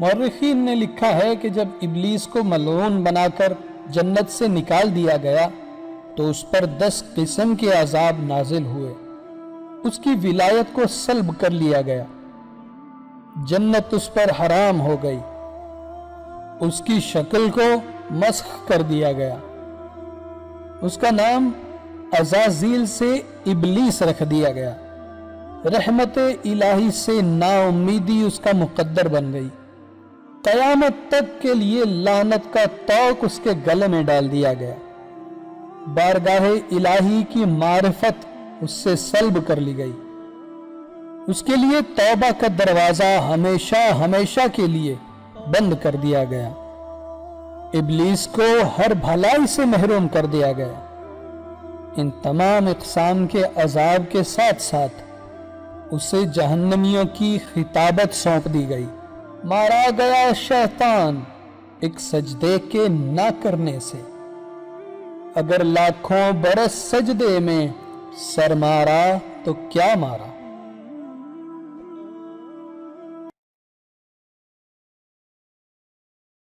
مورخین نے لکھا ہے کہ جب ابلیس کو ملعون بنا کر جنت سے نکال دیا گیا تو اس پر 10 قسم کے عذاب نازل ہوئے، اس کی ولایت کو سلب کر لیا گیا، جنت اس پر حرام ہو گئی، اس کی شکل کو مسخ کر دیا گیا، اس کا نام عزازیل سے ابلیس رکھ دیا گیا، رحمت الہی سے نا امیدی اس کا مقدر بن گئی، قیامت تک کے لیے لعنت کا طوق اس کے گلے میں ڈال دیا گیا، بارگاہ الہی کی معرفت اس سے سلب کر لی گئی، اس کے لیے توبہ کا دروازہ ہمیشہ ہمیشہ کے لیے بند کر دیا گیا، ابلیس کو ہر بھلائی سے محروم کر دیا گیا۔ ان تمام اقسام کے عذاب کے ساتھ ساتھ اسے جہنمیوں کی خطابت سونپ دی گئی، مارا گیا شیطان ایک سجدے کے نہ کرنے سے، اگر لاکھوں برس سجدے میں سر مارا تو کیا مارا۔